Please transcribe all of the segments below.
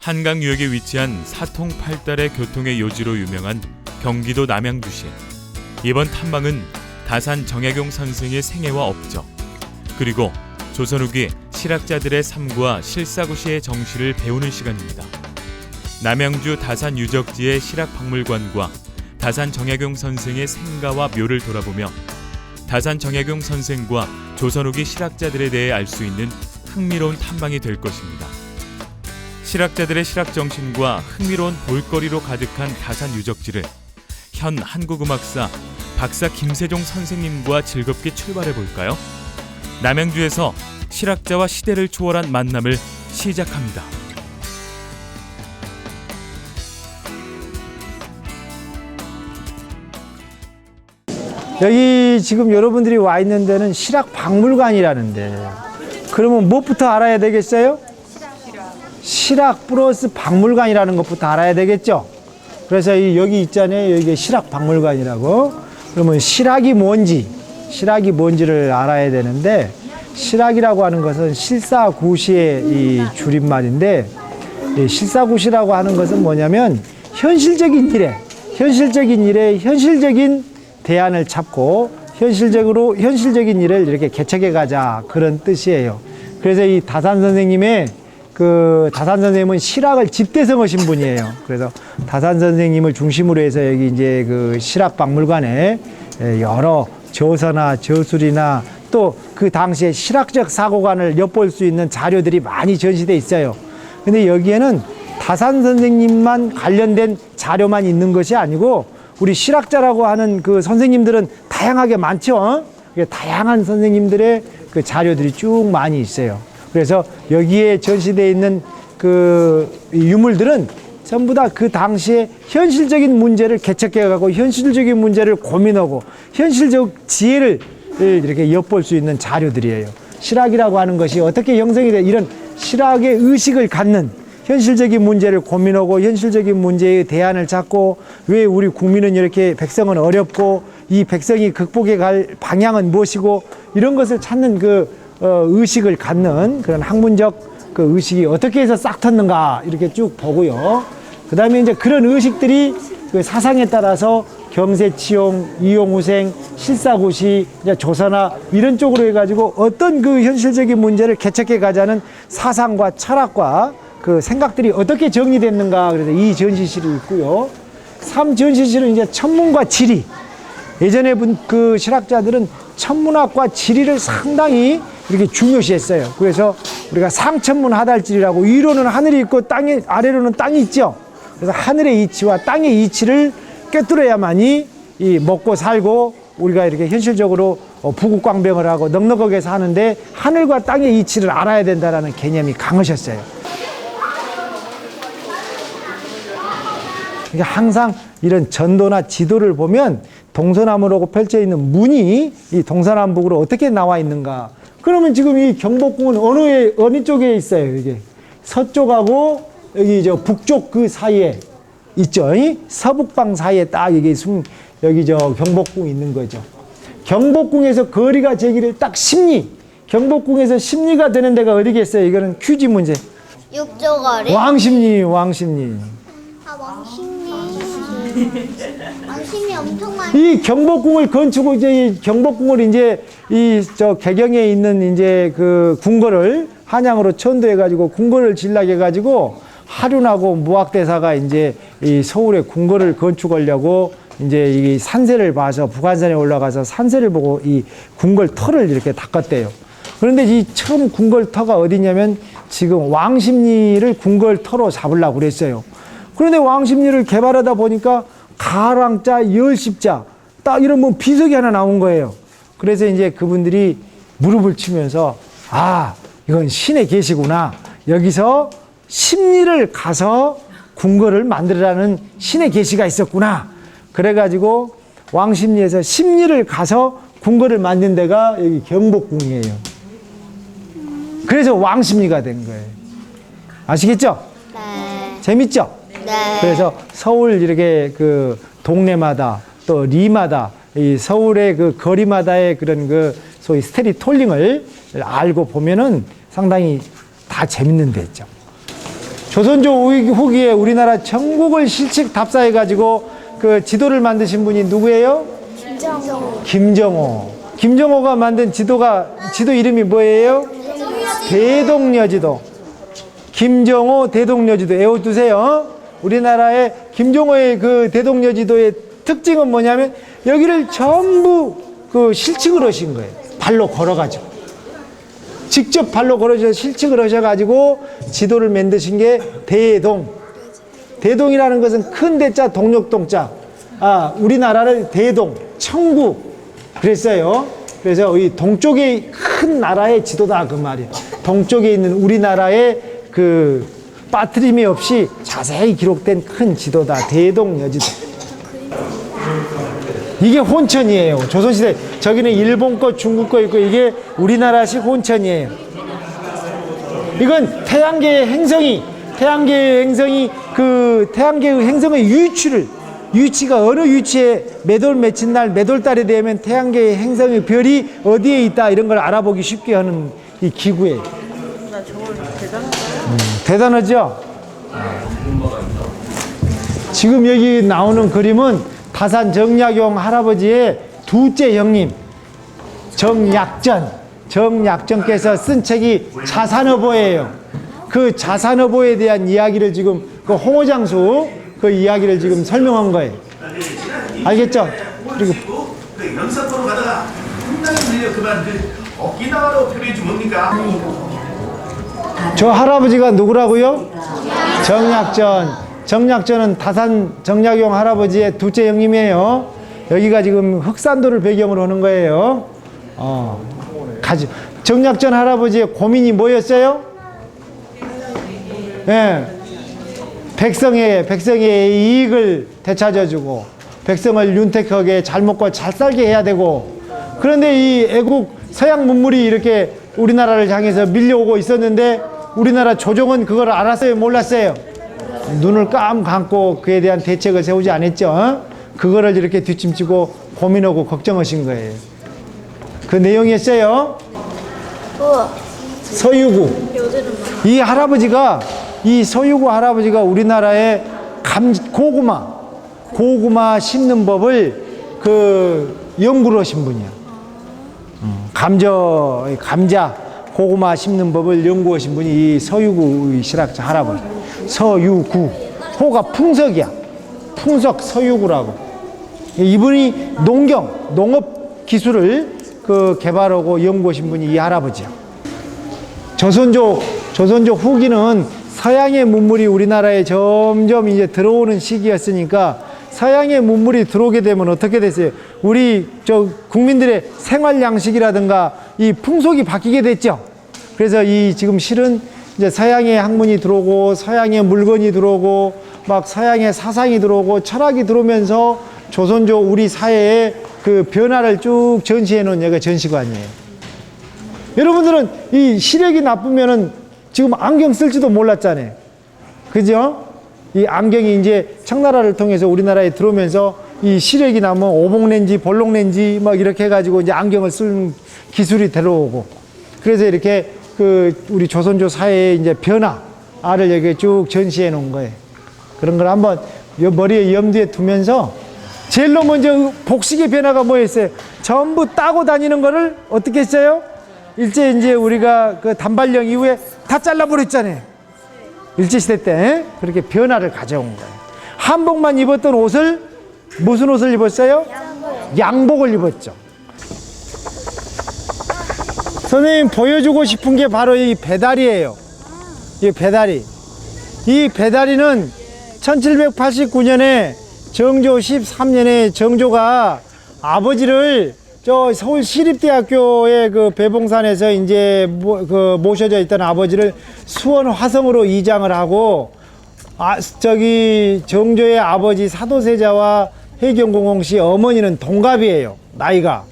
한강 유역에 위치한 사통팔달의 교통의 요지로 유명한 경기도 남양주시. 이번 탐방은 다산 정약용 선생의 생애와 업적, 그리고 조선 후기 실학자들의 삶과 실사구시의 정시를 배우는 시간입니다. 남양주 다산 유적지의 실학박물관과 다산 정약용 선생의 생가와 묘를 돌아보며 다산 정약용 선생과 조선 후기 실학자들에 대해 알 수 있는 흥미로운 탐방이 될 것입니다. 실학자들의 실학정신과 흥미로운 볼거리로 가득한 다산 유적지를 현 한국음악사 박사 김세종 선생님과 즐겁게 출발해볼까요? 남양주에서 실학자와 시대를 초월한 만남을 시작합니다. 여기 지금 여러분들이 와 있는 데는 실학박물관이라는데, 그러면 무엇부터 알아야 되겠어요? 실학 플러스 박물관이라는 것부터 알아야 되겠죠. 그래서 여기 있잖아요. 여기 실학박물관이라고. 그러면 실학이 뭔지를 알아야 되는데, 실학이라고 하는 것은 실사구시의 이 줄임말인데, 이 실사구시라고 하는 것은 뭐냐면 현실적인 일에 현실적인 대안을 찾고 현실적인 일을 이렇게 개척해 가자, 그런 뜻이에요. 그래서 이 다산 선생님은 실학을 집대성하신 분이에요. 그래서 다산 선생님을 중심으로 해서 여기 이제 그 실학박물관에 여러 저서나 저술이나 또 그 당시에 실학적 사고관을 엿볼 수 있는 자료들이 많이 전시돼 있어요. 근데 여기에는 다산 선생님만 관련된 자료만 있는 것이 아니고, 우리 실학자라고 하는 그 선생님들은 다양하게 많죠. 다양한 선생님들의 그 자료들이 쭉 많이 있어요. 그래서 여기에 전시되어 있는 그 유물들은 전부 다 그 당시에 현실적인 문제를 개척해가고 현실적인 문제를 고민하고 현실적 지혜를 이렇게 엿볼 수 있는 자료들이에요. 실학이라고 하는 것이 어떻게 형성이 돼, 이런 실학의 의식을 갖는, 현실적인 문제를 고민하고 현실적인 문제의 대안을 찾고, 왜 우리 국민은 이렇게, 백성은 어렵고 이 백성이 극복해 갈 방향은 무엇이고, 이런 것을 찾는 그 의식을 갖는 그런 학문적 그 의식이 어떻게 해서 싹 텄는가, 이렇게 쭉 보고요. 그 다음에 이제 그런 의식들이 그 사상에 따라서 경세치용, 이용후생, 실사구시, 조선화 이런 쪽으로 해가지고 어떤 그 현실적인 문제를 개척해 가자는 사상과 철학과 그 생각들이 어떻게 정리됐는가. 그래서 이 전시실이 있고요. 3전시실은 이제 천문과 지리. 예전에 그 실학자들은 천문학과 지리를 상당히 이렇게 중요시했어요. 그래서 우리가 상천문 하달지리라고, 위로는 하늘이 있고 아래로는 땅이 있죠. 그래서 하늘의 이치와 땅의 이치를 꿰뚫어야만이 이 먹고 살고 우리가 이렇게 현실적으로 부국광병을 하고 넉넉하게 사는데, 하늘과 땅의 이치를 알아야 된다는 개념이 강하셨어요. 그러니까 항상 이런 전도나 지도를 보면 동서남으로 펼쳐 있는 문이 이 동서남북으로 어떻게 나와 있는가. 그러면 지금 이 경복궁은 어느 쪽에 있어요? 이게 서쪽하고 여기 북쪽 그 사이에 있죠. 서북방 사이에 딱 여기 경복궁이 있는 거죠. 경복궁에서 거리가 제기를 딱 십리. 경복궁에서 십리가 되는 데가 어디겠어요? 이거는 퀴즈 문제. 육조거리? 왕십리. 아, 왕십리. 왕십리 엄청 많이. 이 경복궁을 개경에 있는 이제 그 궁궐을 한양으로 천도해가지고 궁궐을 질락해가지고, 하륜하고 무학대사가 이제 이 서울에 궁궐을 건축하려고 이제 이 산세를 봐서 북한산에 올라가서 산세를 보고 이 궁궐 터를 이렇게 닦았대요. 그런데 이 처음 궁궐 터가 어디냐면 지금 왕십리를 궁궐 터로 잡으려고 그랬어요. 그런데 왕십리를 개발하다 보니까 가랑자, 열십자 딱 이런 비석이 하나 나온 거예요. 그래서 이제 그분들이 무릎을 치면서, 아, 이건 신의 계시구나. 여기서 십리를 가서 궁궐을 만들으라는 신의 계시가 있었구나. 그래가지고 왕십리에서 십리를 가서 궁궐을 만든 데가 여기 경복궁이에요. 그래서 왕십리가 된 거예요. 아시겠죠? 네. 재밌죠? 네. 그래서 서울 이렇게 그 동네마다 또 리마다 이 서울의 그 거리마다의 그런 그 소위 스토리텔링을 알고 보면은 상당히 다 재밌는 데 있죠. 조선조 후기에 우리나라 전국을 실측 답사해 가지고 그 지도를 만드신 분이 누구예요? 김정호. 김정호가 만든 지도 이름이 뭐예요? 대동여지도. 김정호 대동여지도 외워두세요. 우리나라의 김정호의 그 대동여지도의 특징은 뭐냐면 여기를 전부 그 실측을 하신 거예요. 발로 걸어가지고. 직접 발로 걸어서 실측을 하셔가지고 지도를 만드신 게 대동. 대동이라는 것은 큰 대자 동력동자. 우리나라를 대동, 청구 그랬어요. 그래서 이 동쪽에 큰 나라의 지도다 그 말이에요. 동쪽에 있는 우리나라의 그 빠트림이 없이 자세히 기록된 큰 지도다. 대동여지도. 이게 혼천이에요. 조선시대. 저기는 일본 거, 중국 거 있고 이게 우리나라식 혼천이에요. 이건 태양계의 행성이 그 태양계의 행성의 유치가 어느 유치에 몇월 며칠 날 몇월 달이 되면 태양계의 행성의 별이 어디에 있다 이런 걸 알아보기 쉽게 하는 이 기구예요. 대단하죠? 지금 여기 나오는 그림은 다산 정약용 할아버지의 둘째 형님 정약전께서 쓴 책이 자산어보예요. 그 자산어보에 대한 이야기를 지금 그 홍어장수 그 이야기를 지금 설명한 거예요. 알겠죠? 그리고 연사포로 가다가 한강에 밀려 그만 오키나와로 표류지 뭡니까? 저 할아버지가 누구라고요? 정약전은 다산 정약용 할아버지의 둘째 형님이에요. 여기가 지금 흑산도를 배경으로 하는 거예요. 정약전 할아버지의 고민이 뭐였어요? 예. 백성의 이익을 되찾아주고 백성을 윤택하게 잘 먹고 잘 살게 해야 되고, 그런데 이 애국 서양 문물이 이렇게 우리나라를 향해서 밀려오고 있었는데 우리나라 조정은 그걸 알았어요? 몰랐어요? 눈을 감고 그에 대한 대책을 세우지 않았죠. 그거를 이렇게 뒷짐지고 고민하고 걱정하신 거예요. 그 내용이었어요. 서유구. 이 서유구 할아버지가 우리나라의 고구마 심는 법을 그 연구를 하신 분이야. 감자 고구마 심는 법을 연구하신 분이 이 서유구 실학자 할아버지. 서유구. 호가 풍석이야. 풍석 서유구라고. 이분이 농업 기술을 그 개발하고 연구하신 분이 이 할아버지야. 조선조 후기는 서양의 문물이 우리나라에 점점 이제 들어오는 시기였으니까 서양의 문물이 들어오게 되면 어떻게 됐어요? 우리 국민들의 생활 양식이라든가 이 풍속이 바뀌게 됐죠. 그래서 이 지금 실은 이제 서양의 학문이 들어오고 서양의 물건이 들어오고 막 서양의 사상이 들어오고 철학이 들어오면서 조선조 우리 사회의 그 변화를 쭉 전시해 놓은 여기가 전시관이에요. 여러분들은 이 시력이 나쁘면은 지금 안경 쓸지도 몰랐잖아요. 그죠? 이 안경이 이제 청나라를 통해서 우리나라에 들어오면서 이 시력이 나면 오봉렌지, 볼록렌지 막 이렇게 해가지고 이제 안경을 쓰는 기술이 들어오고, 그래서 이렇게 그 우리 조선조 사회의 이제 변화를 여기 쭉 전시해 놓은 거예요. 그런 걸 한번 머리에 염두에 두면서 제일로 먼저 복식의 변화가 뭐였어요? 전부 따고 다니는 거를 어떻게 했어요? 일제 이제 우리가 그 단발령 이후에 다 잘라버렸잖아요. 일제시대 때 그렇게 변화를 가져온 거예요. 한복만 입었던 옷을 무슨 옷을 입었어요? 양복을 입었죠. 선생님 보여주고 싶은 게 바로 이 배다리예요. 이 배다리. 이 배다리는 1789년에 정조 13년에 정조가 아버지를 저 서울 시립대학교의 그 배봉산에서 이제 모셔져 있던 아버지를 수원 화성으로 이장을 하고, 정조의 아버지 사도세자와 해경공홍 씨 어머니는 동갑이에요, 나이가.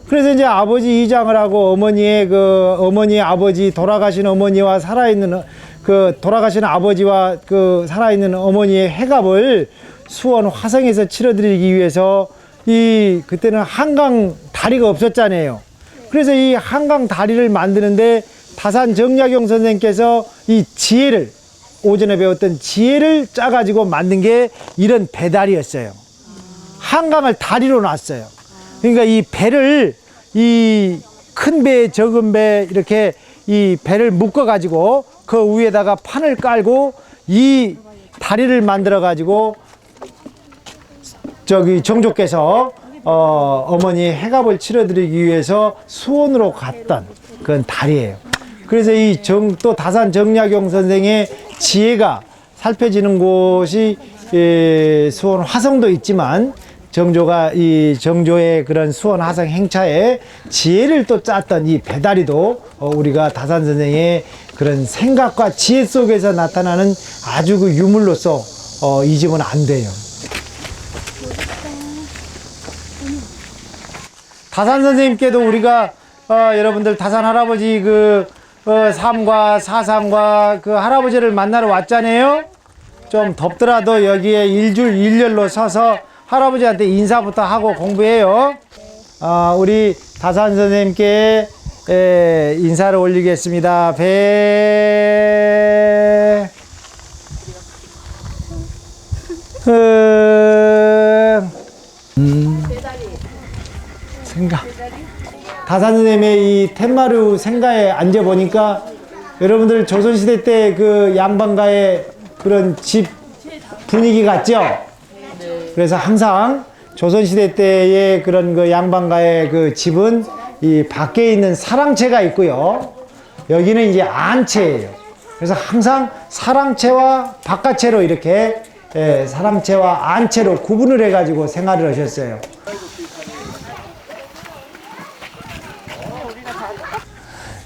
그래서 이제 아버지 이장을 하고 어머니의 아버지 돌아가신 어머니와 돌아가신 아버지와 살아있는 어머니의 회갑을 수원 화성에서 치러드리기 위해서 그때는 한강 다리가 없었잖아요. 그래서 이 한강 다리를 만드는데 다산 정약용 선생님께서 이 지혜를 오전에 배웠던 지혜를 짜가지고 만든 게 이런 배다리였어요. 한강을 다리로 놨어요. 그러니까 이 배를 이 큰 배, 적은 배 이렇게 이 배를 묶어가지고 그 위에다가 판을 깔고 이 다리를 만들어가지고 저기 정조께서 어머니 해갑을 치러드리기 위해서 수원으로 갔던 그런 다리예요. 그래서 이 또 다산 정약용 선생의 지혜가 살펴지는 곳이 수원 화성도 있지만 정조가 이 정조의 그런 수원 화성 행차에 지혜를 또 짰던 이 배다리도 우리가 다산 선생의 그런 생각과 지혜 속에서 나타나는 아주 그 유물로서 잊으면 안 돼요. 다산 선생님께도 우리가 여러분들 다산 할아버지 그 삶과 사상과 그 할아버지를 만나러 왔잖아요. 좀 덥더라도 여기에 일렬로 서서 할아버지한테 인사부터 하고 공부해요. 우리 다산 선생님께 인사를 올리겠습니다. 생가. 다산 선생님의 이 텐마루 생가에 앉아보니까 여러분들 조선시대 때 그 양반가의 그런 집 분위기 같죠? 그래서 항상 조선시대 때의 그런 그 양반가의 그 집은 이 밖에 있는 사랑채가 있고요. 여기는 이제 안채예요. 그래서 항상 사랑채와 바깥채로 이렇게 사랑채와 안채로 구분을 해가지고 생활을 하셨어요.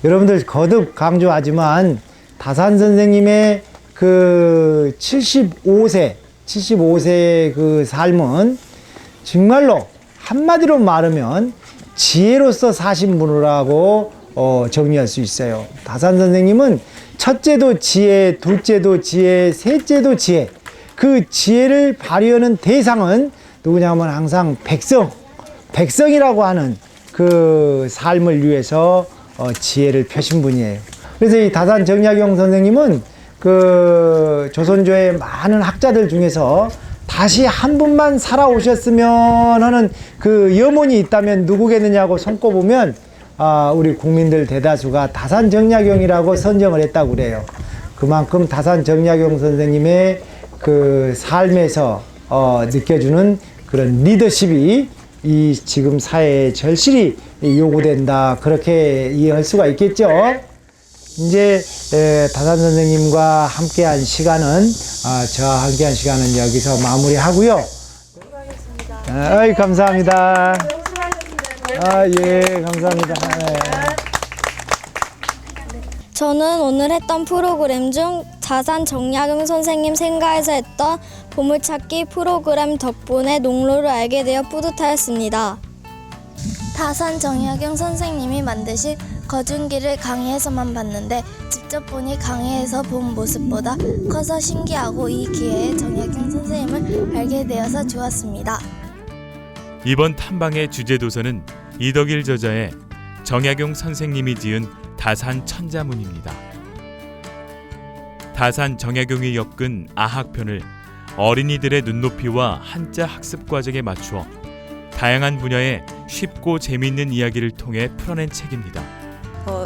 여러분들 거듭 강조하지만 다산 선생님의 그 75세의 그 삶은 정말로 한마디로 말하면 지혜로서 사신 분이라고 정리할 수 있어요. 다산 선생님은 첫째도 지혜, 둘째도 지혜, 셋째도 지혜. 그 지혜를 발휘하는 대상은 누구냐면 항상 백성이라고 하는 그 삶을 위해서 지혜를 펴신 분이에요. 그래서 이 다산 정약용 선생님은 그 조선조의 많은 학자들 중에서 다시 한 분만 살아오셨으면 하는 그 염원이 있다면 누구겠느냐고 손꼽으면 우리 국민들 대다수가 다산 정약용이라고 선정을 했다고 그래요. 그만큼 다산 정약용 선생님의 그 삶에서 느껴주는 그런 리더십이 이 지금 사회에 절실히 요구된다, 그렇게 이해할 수가 있겠죠. 이제 다산 선생님과 함께한 시간은 저와 함께한 시간은 여기서 마무리하고요. 감사합니다. 예, 감사합니다. 저는 오늘 했던 프로그램 중 다산 정약용 선생님 생가에서 했던 보물찾기 프로그램 덕분에 농로를 알게 되어 뿌듯하였습니다. 다산 정약용 선생님이 만드신 거중기를 강의에서만 봤는데 직접 보니 강의에서 본 모습보다 커서 신기하고 이 기회에 정약용 선생님을 알게 되어서 좋았습니다. 이번 탐방의 주제 도서는 이덕일 저자의 정약용 선생님이 지은 다산 천자문입니다. 다산 정약용이 엮은 아학편을 어린이들의 눈높이와 한자 학습 과정에 맞추어 다양한 분야의 쉽고 재미있는 이야기를 통해 풀어낸 책입니다.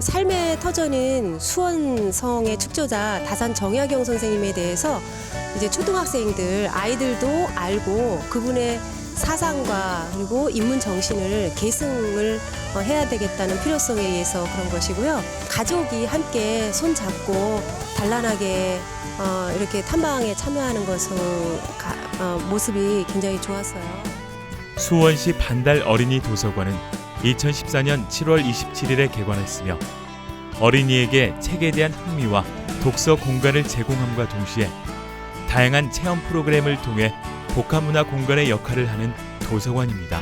삶의 터전인 수원성의 축조자 다산 정약용 선생님에 대해서 이제 초등학생들 아이들도 알고 그분의 사상과 그리고 인문 정신을 계승을 해야 되겠다는 필요성에 의해서 그런 것이고요. 가족이 함께 손잡고 단란하게 이렇게 탐방에 참여하는 것은 모습이 굉장히 좋았어요. 수원시 반달 어린이 도서관은 2014년 7월 27일에 개관했으며 어린이에게 책에 대한 흥미와 독서 공간을 제공함과 동시에 다양한 체험 프로그램을 통해 복합문화 공간의 역할을 하는 도서관입니다.